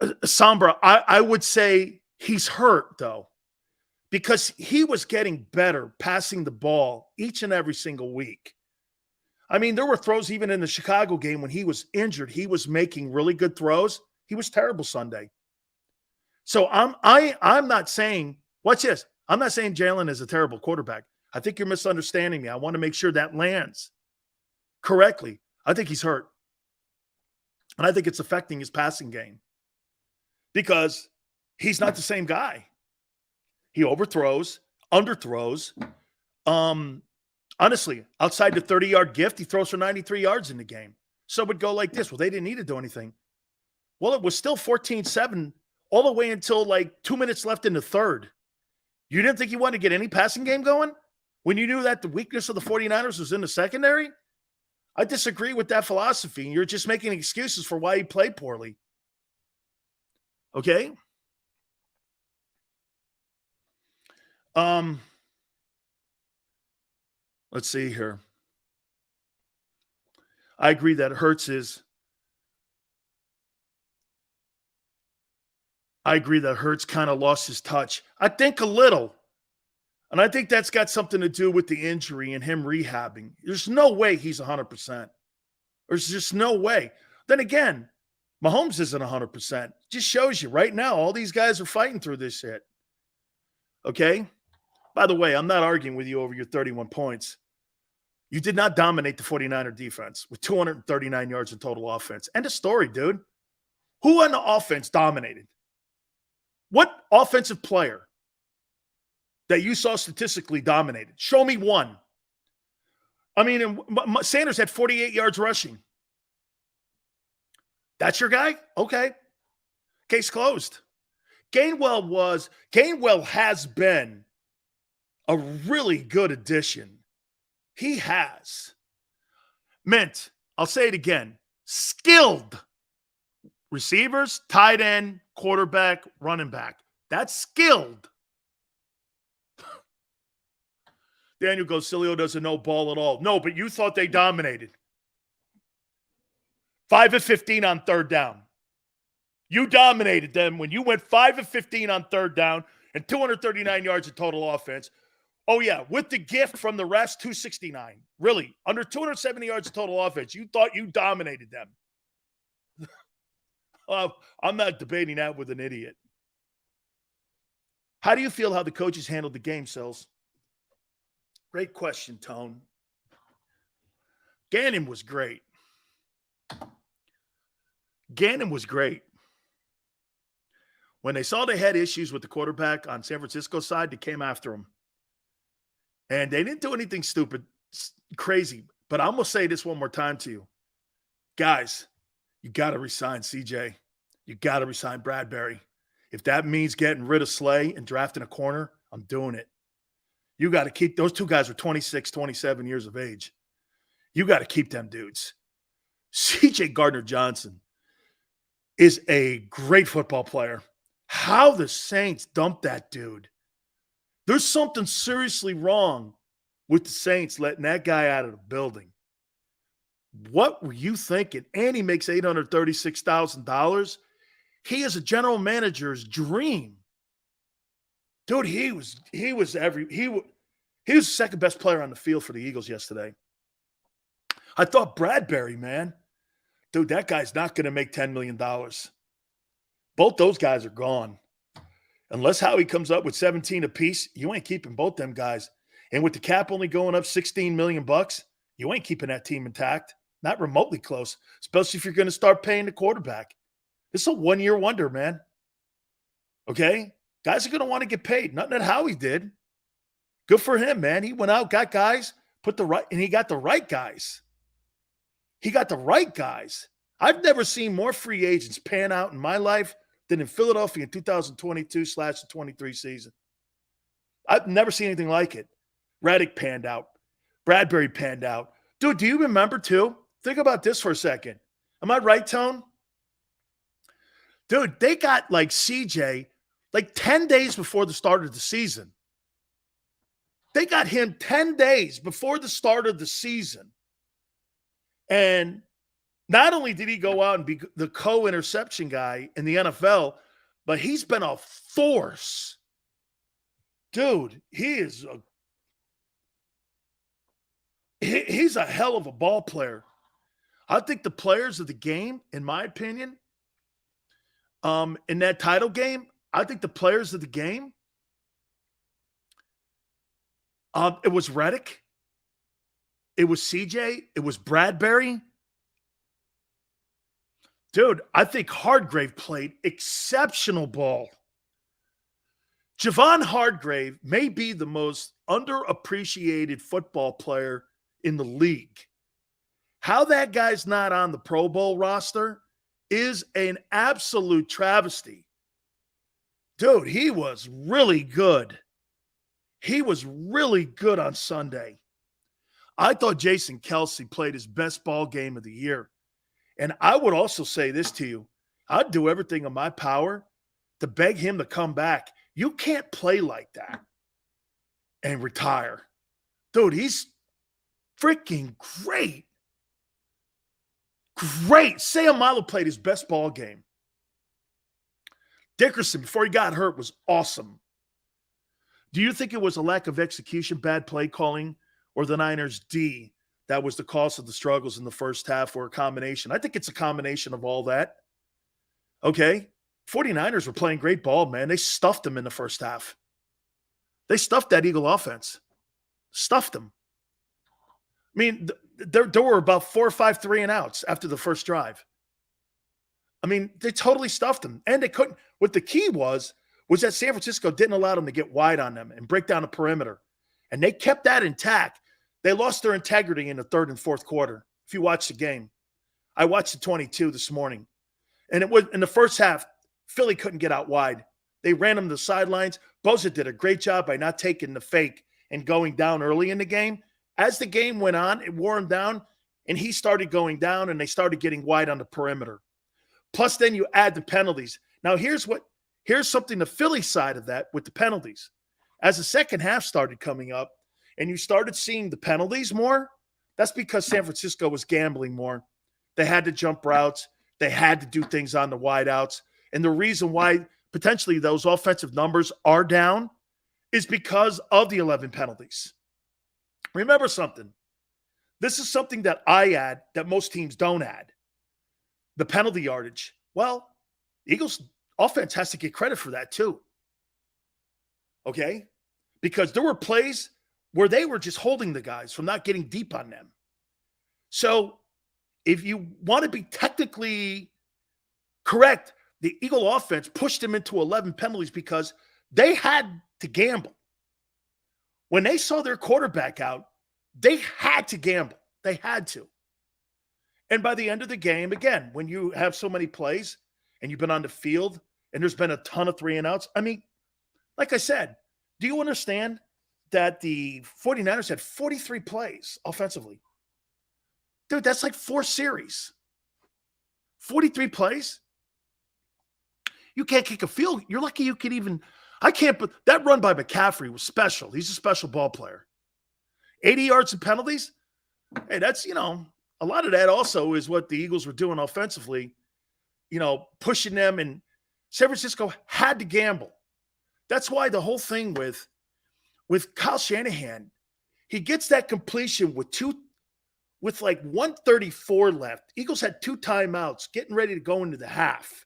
[SPEAKER 1] Sombra, I would say he's hurt, though, because he was getting better passing the ball each and every single week. I mean, there were throws even in the Chicago game when he was injured. He was making really good throws. He was terrible Sunday. So I'm not saying, watch this. I'm not saying Jalen is a terrible quarterback. I think you're misunderstanding me. I want to make sure that lands correctly. I think he's hurt. And I think it's affecting his passing game because he's not the same guy. He overthrows, underthrows. Honestly, outside the 30-yard gift, he throws for 93 yards in the game. So it would go like this. Well, they didn't need to do anything. Well, it was still 14-7 all the way until like 2 minutes left in the third. You didn't think you wanted to get any passing game going when you knew that the weakness of the 49ers was in the secondary? I disagree with that philosophy. You're just making excuses for why he played poorly. Okay? Let's see here. I agree that Hurts kind of lost his touch. I think a little. And I think that's got something to do with the injury and him rehabbing. There's no way he's 100%. There's just no way. Then again, Mahomes isn't 100%. Just shows you right now, all these guys are fighting through this shit. Okay? By the way, I'm not arguing with you over your 31 points. You did not dominate the 49er defense with 239 yards in total offense. End of story, dude. Who on the offense dominated? What offensive player that you saw statistically dominated? Show me one. I mean, and Sanders had 48 yards rushing. That's your guy? Okay. Case closed. Gainwell has been a really good addition. He has. Mint, I'll say it again, skilled receivers, tight end, quarterback, running back. That's skilled. Daniel goes, Sileo doesn't know ball at all. No, but you thought they dominated. 5 of 15 on third down. You dominated them when you went 5 of 15 on third down and 239 yards of total offense. Oh, yeah, with the gift from the rest, 269. Really, under 270 yards of total offense, you thought you dominated them. I'm not debating that with an idiot. How do you feel how the coaches handled the game, Sills? Great question, Tone. Gannon was great. When they saw they had issues with the quarterback on San Francisco's side, they came after him. And they didn't do anything stupid, crazy. But I'm going to say this one more time to you. Guys, you got to resign CJ. You got to resign Bradbury. If that means getting rid of Slay and drafting a corner, I'm doing it. You got to keep – those two guys are 26, 27 years of age. You got to keep them dudes. CJ Gardner-Johnson is a great football player. How the Saints dumped that dude. There's something seriously wrong with the Saints letting that guy out of the building. What were you thinking? And he makes $836,000. He is a general manager's dream. Dude, he was the second best player on the field for the Eagles yesterday. I thought Bradbury, man. Dude, that guy's not going to make $10 million. Both those guys are gone. Unless Howie comes up with 17 apiece, you ain't keeping both them guys. And with the cap only going up $16 million, you ain't keeping that team intact. Not remotely close, especially if you're going to start paying the quarterback. This is a one-year wonder, man. Okay? Guys are going to want to get paid. Nothing that Howie did. Good for him, man. He went out, got guys, and he got the right guys. I've never seen more free agents pan out in my life than in Philadelphia in 2022/23 season. I've never seen anything like it. Reddick panned out. Bradbury panned out. Dude, do you remember too? Think about this for a second. Am I right, Tone? Dude, they got like CJ like 10 days before the start of the season. They got him 10 days before the start of the season. And not only did he go out and be the co-interception guy in the NFL, but he's been a force. Dude, he's a hell of a ball player. I think the players of the game, in my opinion, in that title game, I think the players of the game, it was Reddick, it was CJ, it was Bradbury. Dude, I think Hargrave played exceptional ball. Javon Hargrave may be the most underappreciated football player in the league. How that guy's not on the Pro Bowl roster is an absolute travesty. Dude, he was really good. He was really good on Sunday. I thought Jason Kelce played his best ball game of the year. And I would also say this to you. I'd do everything in my power to beg him to come back. You can't play like that and retire. Dude, he's freaking great. Great. Sayamalo played his best ball game. Dickerson, before he got hurt, was awesome. Do you think it was a lack of execution, bad play calling, or the Niners' D that was the cause of the struggles in the first half, or a combination? I think it's a combination of all that. Okay? 49ers were playing great ball, man. They stuffed them in the first half. They stuffed that Eagle offense. Stuffed them. I mean, there were about 4 or 5 3-and-outs after the first drive. I mean, they totally stuffed them. And they couldn't. What the key was that San Francisco didn't allow them to get wide on them and break down the perimeter. And they kept that intact. They lost their integrity in the third and fourth quarter. If you watch the game, I watched the 22 this morning, and it was in the first half. Philly couldn't get out wide. They ran him to the sidelines. Bosa did a great job by not taking the fake and going down early in the game. As the game went on, it wore him down, and he started going down, and they started getting wide on the perimeter. Plus, then you add the penalties. Now, here's something the Philly side of that with the penalties. As the second half started coming up, and you started seeing the penalties more, that's because San Francisco was gambling more. They had to jump routes. They had to do things on the wideouts. And the reason why potentially those offensive numbers are down is because of the 11 penalties. Remember something. This is something that I add that most teams don't add. The penalty yardage. Well, Eagles offense has to get credit for that too. Okay? Because there were plays where they were just holding the guys from not getting deep on them. So if you want to be technically correct, the Eagle offense pushed them into 11 penalties because they had to gamble. When they saw their quarterback out, they had to gamble. They had to. And by the end of the game, again, when you have so many plays and you've been on the field and there's been a ton of 3 and outs, I mean, like I said, do you understand that the 49ers had 43 plays offensively? Dude, that's like 4 series. 43 plays? You can't kick a field. You're lucky you could even – I can't – but that run by McCaffrey was special. He's a special ball player. 80 yards and penalties? Hey, that's, a lot of that also is what the Eagles were doing offensively, pushing them. And San Francisco had to gamble. That's why the whole thing with Kyle Shanahan, he gets that completion with like 134 left. Eagles had 2 timeouts, getting ready to go into the half.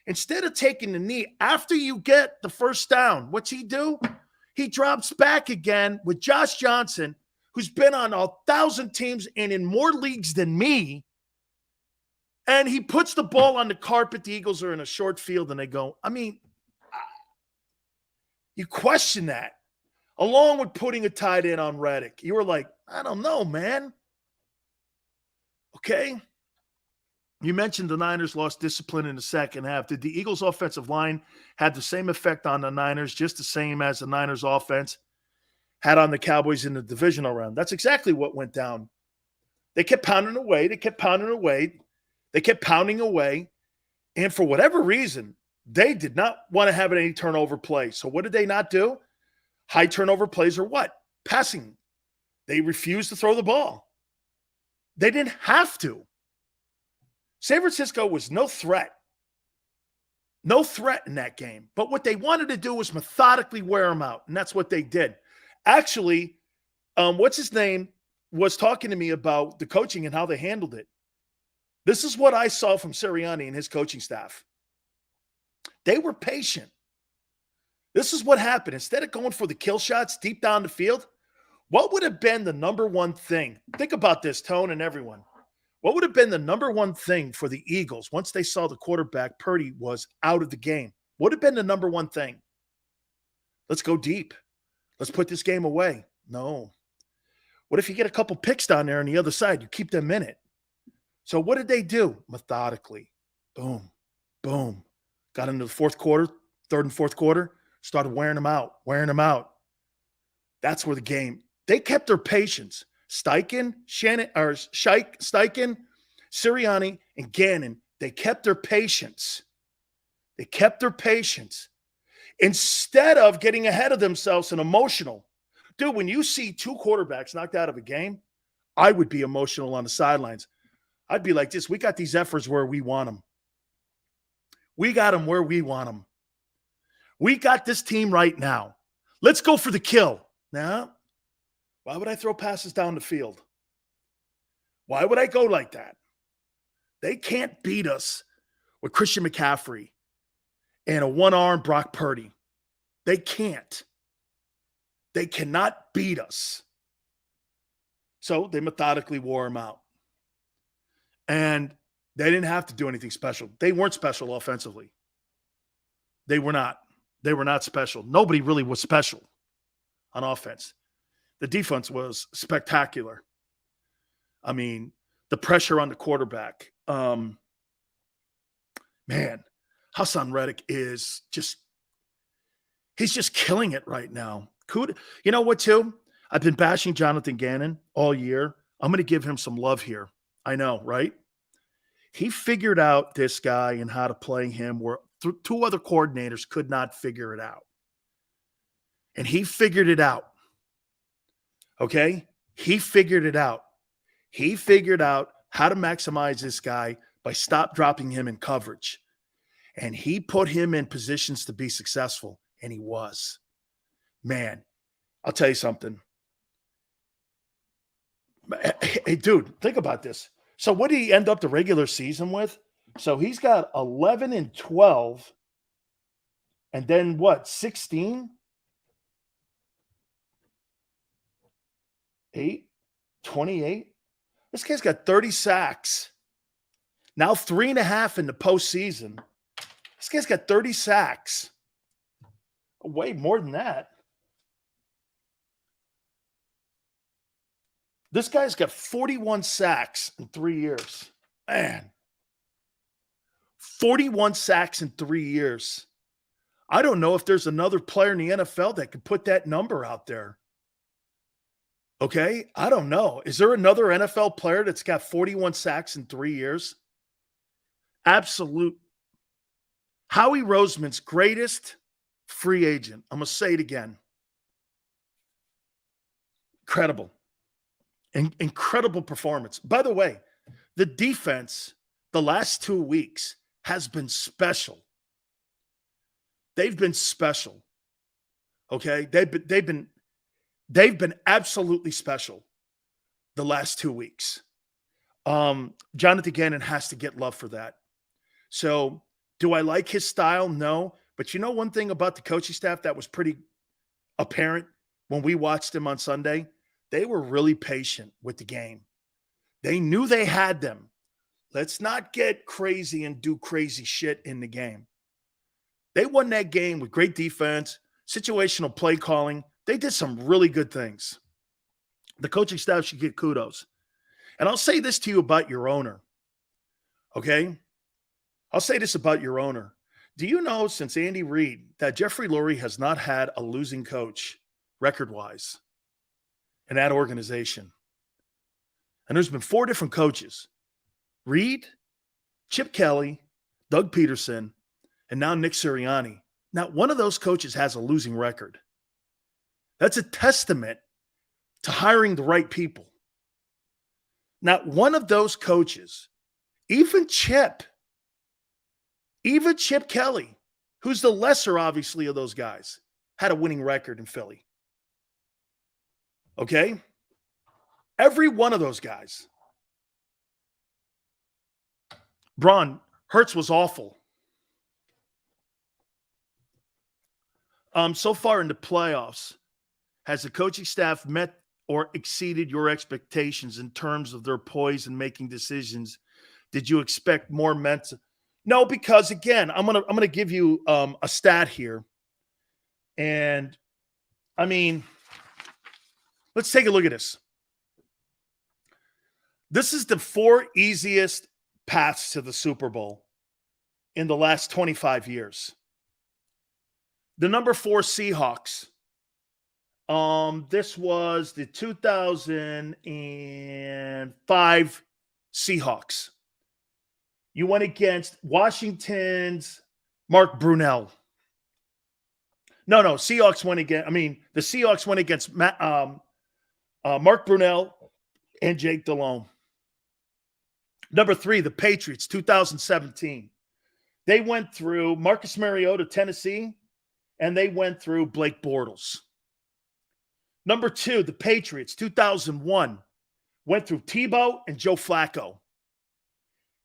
[SPEAKER 1] Instead of taking the knee after you get the first down, what's he do? He drops back again with Josh Johnson, who's been on 1,000 teams and in more leagues than me. And he puts the ball on the carpet. The Eagles are in a short field and they go, I mean, you question that. Along with putting a tight end on Reddick. You were like, I don't know, man. Okay. You mentioned the Niners lost discipline in the second half. Did the Eagles' offensive line have the same effect on the Niners, just the same as the Niners' offense had on the Cowboys in the divisional round? That's exactly what went down. They kept pounding away. They kept pounding away. And for whatever reason, they did not want to have any turnover play. So what did they not do? High turnover plays are what? Passing. They refused to throw the ball. They didn't have to. San Francisco was no threat. No threat in that game. But what they wanted to do was methodically wear them out, and that's what they did. Actually, what's his name was talking to me about the coaching and how they handled it. This is what I saw from Sirianni and his coaching staff. They were patient. This is what happened. Instead of going for the kill shots deep down the field, what would have been the number one thing? Think about this, Tone and everyone. What would have been the number one thing for the Eagles once they saw the quarterback, Purdy, was out of the game? What would have been the number one thing? Let's go deep. Let's put this game away. No. What if you get a couple picks down there on the other side? You keep them in it. So what did they do? Methodically. Boom. Boom. Got into the fourth quarter, third and fourth quarter, started wearing them out. That's where the game. They kept their patience. Steichen, Sirianni, and Gannon, they kept their patience. Instead of getting ahead of themselves and emotional. Dude, when you see 2 quarterbacks knocked out of a game, I would be emotional on the sidelines. I'd be like this. We got these efforts where we want them. We got them where we want them. We got this team right now. Let's go for the kill. Now, why would I throw passes down the field? Why would I go like that? They can't beat us with Christian McCaffrey and a one-arm Brock Purdy. They can't. They cannot beat us. So they methodically wore him out. And they didn't have to do anything special. They weren't special offensively. They were not. They were not special. Nobody really was special on offense. The defense was spectacular. I mean, the pressure on the quarterback. Man, Hassan Reddick is he's just killing it right now. You know what, too? I've been bashing Jonathan Gannon all year. I'm going to give him some love here. I know, right? He figured out this guy and how to play him where two other coordinators could not figure it out. And he figured it out. Okay? He figured it out. He figured out how to maximize this guy by stop dropping him in coverage. And he put him in positions to be successful, and he was. Man, I'll tell you something. Hey, dude, think about this. So what did he end up the regular season with? So he's got 11-12, and then what, 16? 8? 28? This guy's got 30 sacks. Now 3.5 in the postseason. This guy's got 30 sacks. Way more than that. This guy's got 41 sacks in 3 years. Man. 41 sacks in 3 years. I don't know if there's another player in the NFL that could put that number out there. Okay? I don't know. Is there another NFL player that's got 41 sacks in 3 years? Absolute. Howie Roseman's greatest free agent. I'm going to say it again. Incredible. Incredible performance. By the way, the defense the last 2 weeks has been special. They've been special. Okay? They've been absolutely special the last 2 weeks. Jonathan Gannon has to get love for that. So, do I like his style? No. But you know one thing about the coaching staff that was pretty apparent when we watched him on Sunday? They were really patient with the game. They knew they had them. Let's not get crazy and do crazy shit in the game. They won that game with great defense, situational play calling. They did some really good things. The coaching staff should get kudos. And I'll say this to you about your owner. Okay? I'll say this about your owner. Do you know since Andy Reid that Jeffrey Lurie has not had a losing coach record-wise in that organization? And there's been 4 different coaches. Reid, Chip Kelly, Doug Peterson, and now Nick Sirianni. Not one of those coaches has a losing record. That's a testament to hiring the right people. Not one of those coaches, even Chip Kelly, who's the lesser, obviously, of those guys, had a winning record in Philly. Okay? Every one of those guys. Braun, Hurts was awful. So far in the playoffs, has the coaching staff met or exceeded your expectations in terms of their poise in making decisions? Did you expect more mental? No, because again, I'm gonna give you a stat here, and I mean, let's take a look at this. This is the 4 easiest paths to the Super Bowl in the last 25 years. The number 4 Seahawks. This was the 2005 Seahawks. You went against Washington's Mark Brunell. No, Seahawks went against, the Seahawks went against Mark Brunell and Jake Delhomme. Number 3, the Patriots, 2017. They went through Marcus Mariota, Tennessee, and they went through Blake Bortles. Number 2, the Patriots, 2001, went through Tebow and Joe Flacco.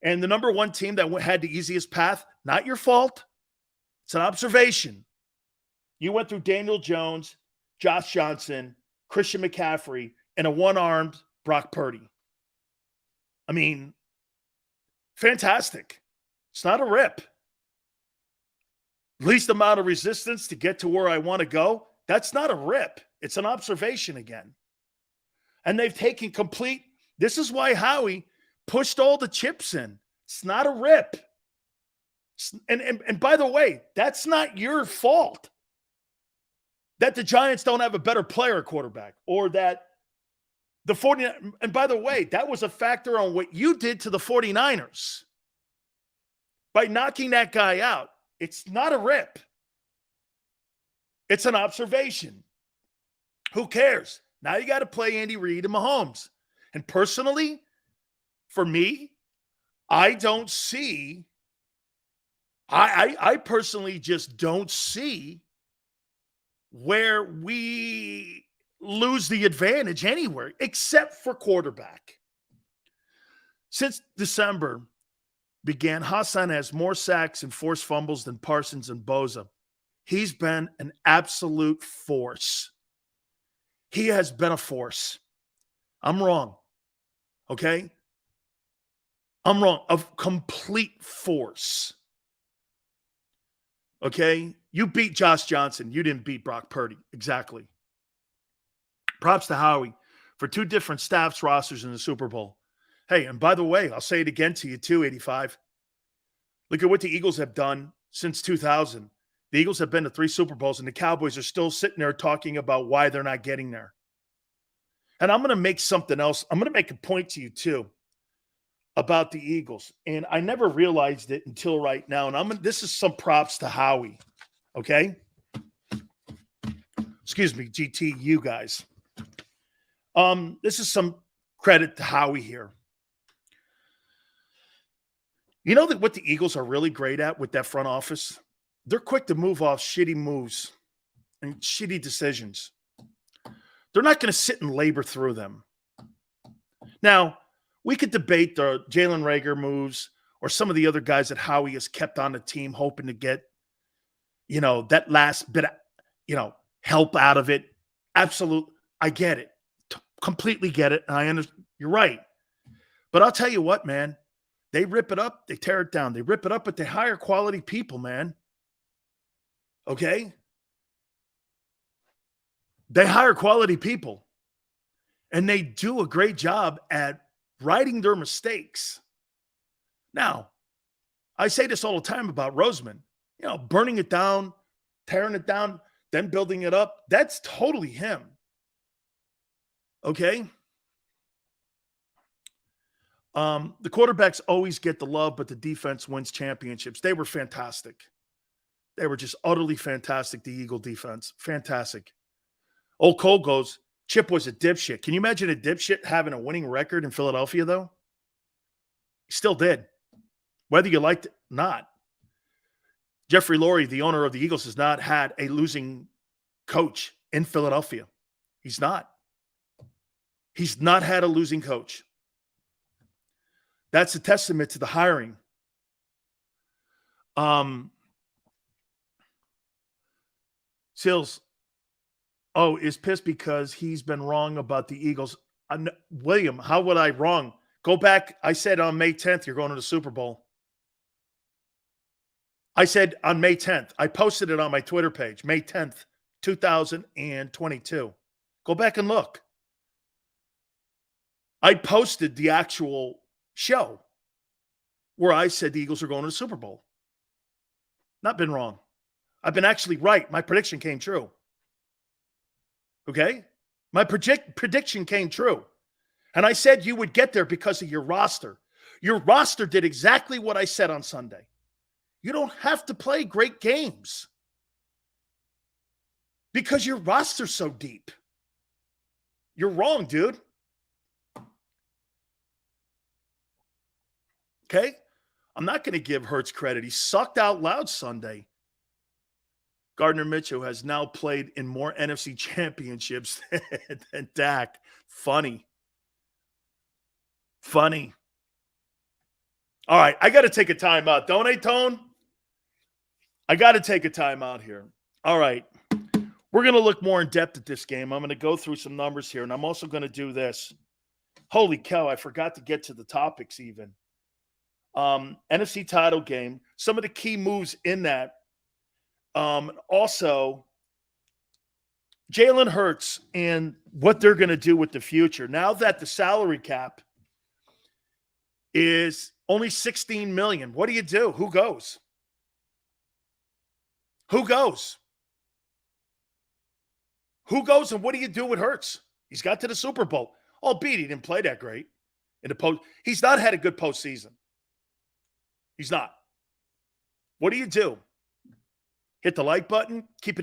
[SPEAKER 1] And the number 1 team that had the easiest path, not your fault, it's an observation. You went through Daniel Jones, Josh Johnson, Christian McCaffrey, and a one-armed Brock Purdy. Fantastic. It's not a rip. Least amount of resistance to get to where I want to go. That's not a rip. It's an observation again. And they've taken complete. This is why Howie pushed all the chips in. It's not a rip. And by the way, that's not your fault that the Giants don't have a better player quarterback, or that the 49ers. And by the way, that was a factor on what you did to the 49ers by knocking that guy out. It's not a rip. It's an observation. Who cares? Now you got to play Andy Reid and Mahomes. And personally, for me, I don't see, I personally just don't see where we lose the advantage anywhere except for quarterback. Since December began, Hassan has more sacks and forced fumbles than Parsons and Bosa. He's been an absolute force. He has been a force. I'm wrong. Okay? I'm wrong. A complete force. Okay? You beat Josh Johnson. You didn't beat Brock Purdy. Exactly. Props to Howie for 2 different staffs rosters in the Super Bowl. Hey, and by the way, I'll say it again to you too, 85. Look at what the Eagles have done since 2000. The Eagles have been to 3 Super Bowls, and the Cowboys are still sitting there talking about why they're not getting there. And I'm going to make something else. I'm going to make a point to you too about the Eagles. And I never realized it until right now. And this is some props to Howie. Okay? Excuse me, GT, you guys. This is some credit to Howie here. You know that what the Eagles are really great at with that front office? They're quick to move off shitty moves and shitty decisions. They're not going to sit and labor through them. Now, we could debate the Jalen Reagor moves or some of the other guys that Howie has kept on the team hoping to get, that last bit of, help out of it. Absolutely. I get it. Completely get it. And I understand. You're right. But I'll tell you what, man. They rip it up. They tear it down. They rip it up, but they hire quality people, man. Okay? They hire quality people. And they do a great job at righting their mistakes. Now, I say this all the time about Roseman. Burning it down, tearing it down, then building it up. That's totally him. Okay? The quarterbacks always get the love, but the defense wins championships. They were fantastic. They were just utterly fantastic, the Eagle defense. Fantastic. Old Cole goes, Chip was a dipshit. Can you imagine a dipshit having a winning record in Philadelphia, though? He still did. Whether you liked it or not. Jeffrey Lurie, the owner of the Eagles, has not had a losing coach in Philadelphia. He's not. He's not had a losing coach. That's a testament to the hiring. Sills, is pissed because he's been wrong about the Eagles. William, how would I wrong? Go back. I said on May 10th, you're going to the Super Bowl. I said on May 10th. I posted it on my Twitter page, May 10th, 2022. Go back and look. I posted the actual show where I said the Eagles are going to the Super Bowl. Not been wrong. I've been actually right. My prediction came true. Okay? My prediction came true. And I said you would get there because of your roster. Your roster did exactly what I said on Sunday. You don't have to play great games because your roster's so deep. You're wrong, dude. Okay? I'm not going to give Hurts credit. He sucked out loud Sunday. Gardner Minshew has now played in more NFC championships than Dak. Funny. All right, I got to take a timeout. Don't I, Tone? I got to take a timeout here. All right. We're going to look more in depth at this game. I'm going to go through some numbers here, and I'm also going to do this. Holy cow, I forgot to get to the topics even. NFC title game, some of the key moves in that. Also, Jalen Hurts and what they're going to do with the future. Now that the salary cap is only $16 million, what do you do? Who goes? Who goes? Who goes and what do you do with Hurts? He's got to the Super Bowl. Albeit he didn't play that great in the post. He's not had a good postseason. He's not. What do you do? Hit the like button, keep it